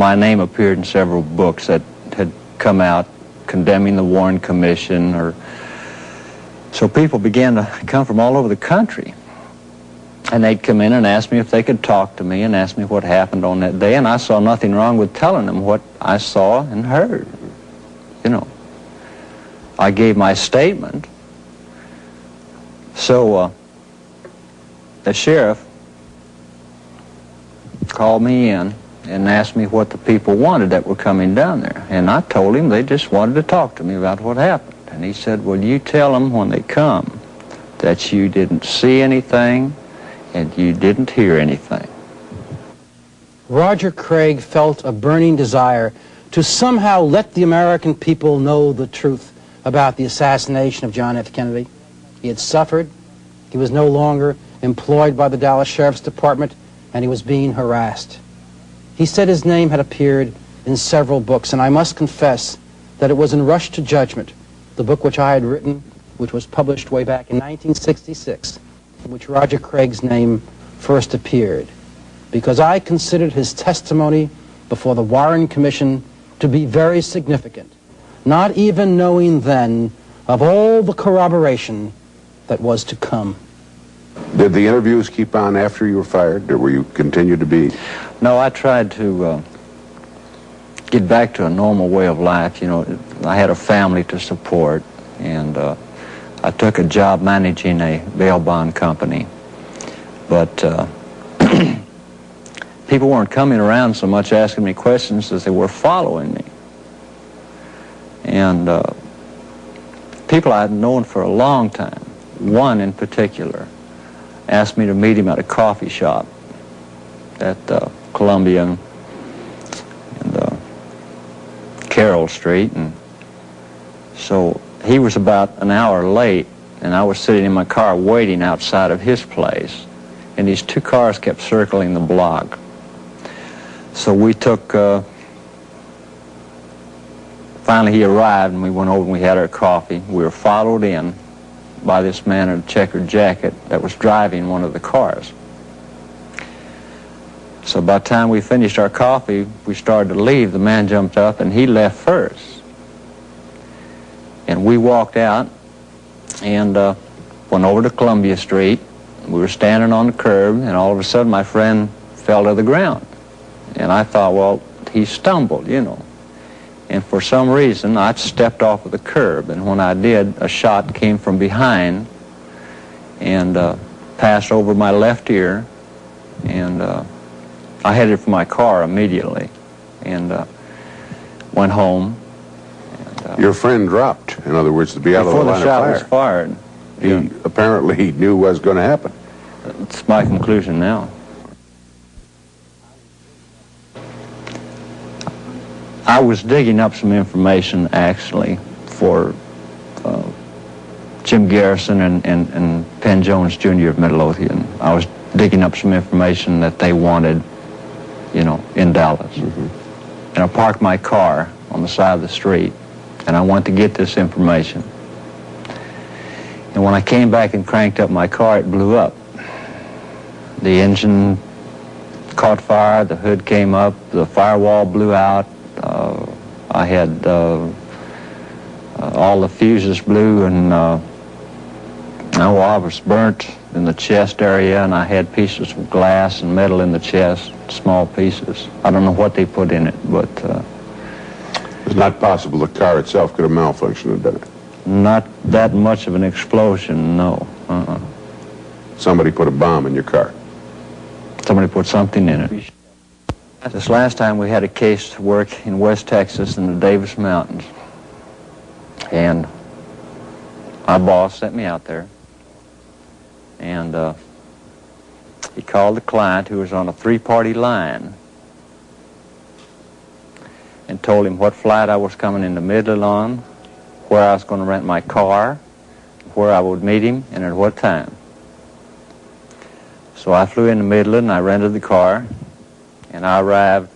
My name appeared in several books that had come out condemning the Warren Commission, so people began to come from all over the country. And they'd come in and ask me if they could talk to me and ask me what happened on that day, and I saw nothing wrong with telling them what I saw and heard. You know, I gave my statement. So the sheriff called me in and asked me what the people wanted that were coming down there. And I told him they just wanted to talk to me about what happened. And he said, well, you tell them when they come that you didn't see anything and you didn't hear anything. Roger Craig felt a burning desire to somehow let the American people know the truth about the assassination of John F. Kennedy. He had suffered, he was no longer employed by the Dallas Sheriff's Department, and he was being harassed. He said his name had appeared in several books, and I must confess that it was in Rush to Judgment, the book which I had written, which was published way back in 1966, in which Roger Craig's name first appeared, because I considered his testimony before the Warren Commission to be very significant, not even knowing then of all the corroboration that was to come. Did the interviews keep on after you were fired, or were you continue to be? No, I tried to get back to a normal way of life. You know, I had a family to support, and I took a job managing a bail bond company. But people weren't coming around so much asking me questions as they were following me. And people I had known for a long time, one in particular, asked me to meet him at a coffee shop at Columbia and Carroll Street. And so he was about an hour late, and I was sitting in my car waiting outside of his place, and these two cars kept circling the block. So we took, finally he arrived, and we went over and we had our coffee. We were followed in by this man in a checkered jacket that was driving one of the cars. So by the time we finished our coffee, we started to leave. The man jumped up and he left first. And we walked out and went over to Columbia Street. We were standing on the curb, and all of a sudden my friend fell to the ground. And I thought, well, he stumbled, you know. And for some reason, I stepped off of the curb, and when I did, a shot came from behind and passed over my left ear, and I headed for my car immediately and went home. And, your friend dropped, in other words, to be out of the line of fire. Before the shot was fired. He apparently knew what was going to happen. That's my conclusion now. I was digging up some information, actually, for Jim Garrison and Penn Jones Jr. of Midlothian. I was digging up some information that they wanted, you know, in Dallas. Mm-hmm. And I parked my car on the side of the street, and I went to get this information. And when I came back and cranked up my car, it blew up. The engine caught fire, the hood came up, the firewall blew out. I had all the fuses blew, and I was burnt in the chest area, and I had pieces of glass and metal in the chest, small pieces. I don't know what they put in it, but... it's not possible the car itself could have malfunctioned, did it? Not that much of an explosion, no. Somebody put a bomb in your car? Somebody put something in it. This last time we had a case to work in West Texas in the Davis Mountains. And my boss sent me out there. And he called the client, who was on a three-party line, and told him what flight I was coming into Midland on, where I was going to rent my car, where I would meet him, and at what time. So I flew into Midland, and I rented the car. And I arrived,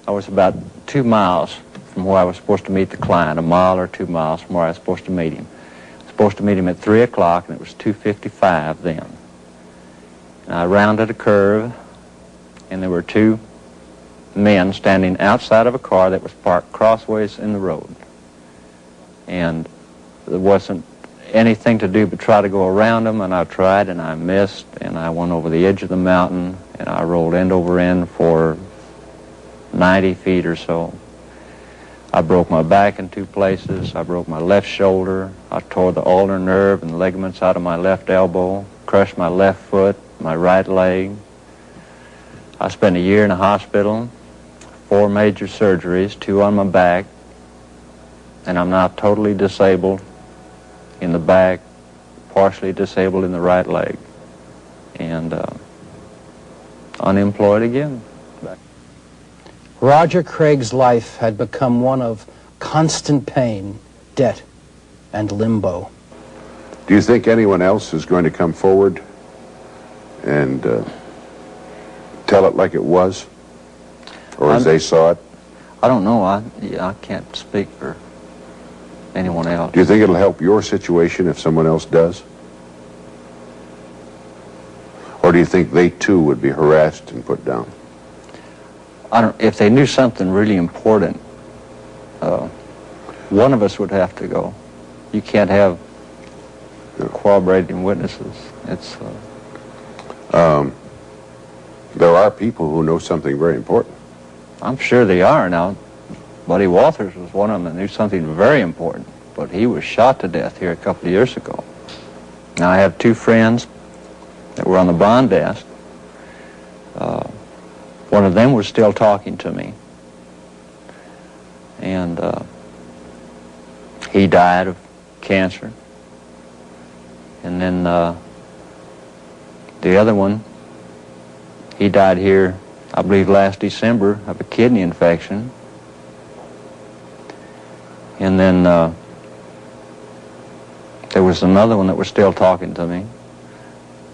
I was about 2 miles from where I was supposed to meet the client, 1 mile or 2 miles from where I was supposed to meet him. I was supposed to meet him at 3 o'clock, and it was 2:55 then. And I rounded a curve, and there were two men standing outside of a car that was parked crossways in the road. And there wasn't anything to do but try to go around them, and I tried and I missed, and I went over the edge of the mountain, and I rolled end over end for 90 feet or so. I broke my back in 2 places. I broke my left shoulder. I tore the ulnar nerve and ligaments out of my left elbow, crushed my left foot, my right leg. I spent a year in a hospital, 4 major surgeries, 2 on my back, and I'm now totally disabled in the back, partially disabled in the right leg, and unemployed again. Roger Craig's life had become one of constant pain, debt, and limbo. Do you think anyone else is going to come forward and tell it like it was, or as they saw it? I don't know. I can't speak for anyone else. Do you think it'll help your situation if someone else does? Or do you think they too would be harassed and put down? If they knew something really important, one of us would have to go. You can't have corroborating witnesses. It's there are people who know something very important. I'm sure they are now. Buddy Walters was one of them that knew something very important, but he was shot to death here a couple of years ago. Now I have 2 friends that were on the bond desk. One of them was still talking to me, and he died of cancer. And then the other one, he died here, I believe, last December of a kidney infection. And then there was another one that was still talking to me.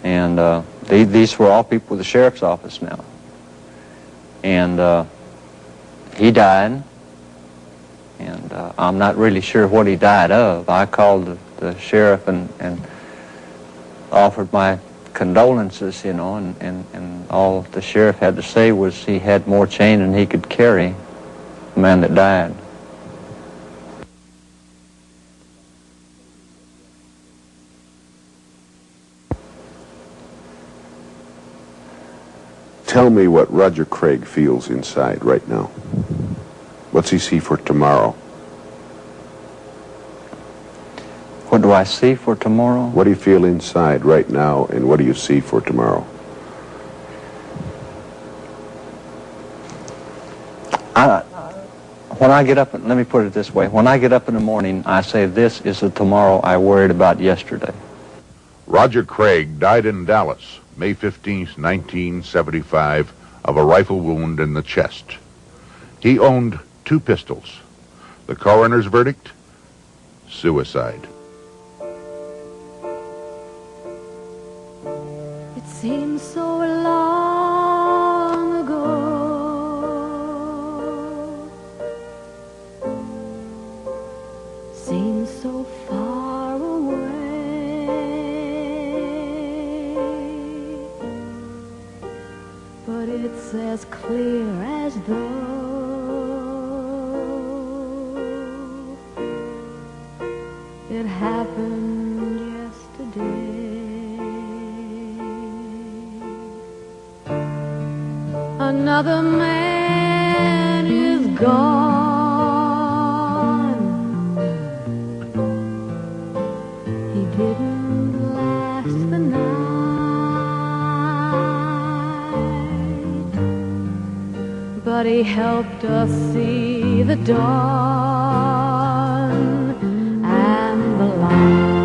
And these were all people with the sheriff's office now. And he died, and I'm not really sure what he died of. I called the sheriff and offered my condolences, you know, and all the sheriff had to say was he had more chain than he could carry, the man that died. Tell me what Roger Craig feels inside right now. What's he see for tomorrow? What do I see for tomorrow? What do you feel inside right now, and what do you see for tomorrow? When I get up, let me put it this way. When I get up in the morning, I say, this is the tomorrow I worried about yesterday. Roger Craig died in Dallas, May 15, 1975, of a rifle wound in the chest. He owned 2 pistols. The coroner's verdict? Suicide. It seems so long ago, seems so far away, but it's as clear as though it happened yesterday. Another man is gone. He didn't last the night, but he helped us see the dawn and the light.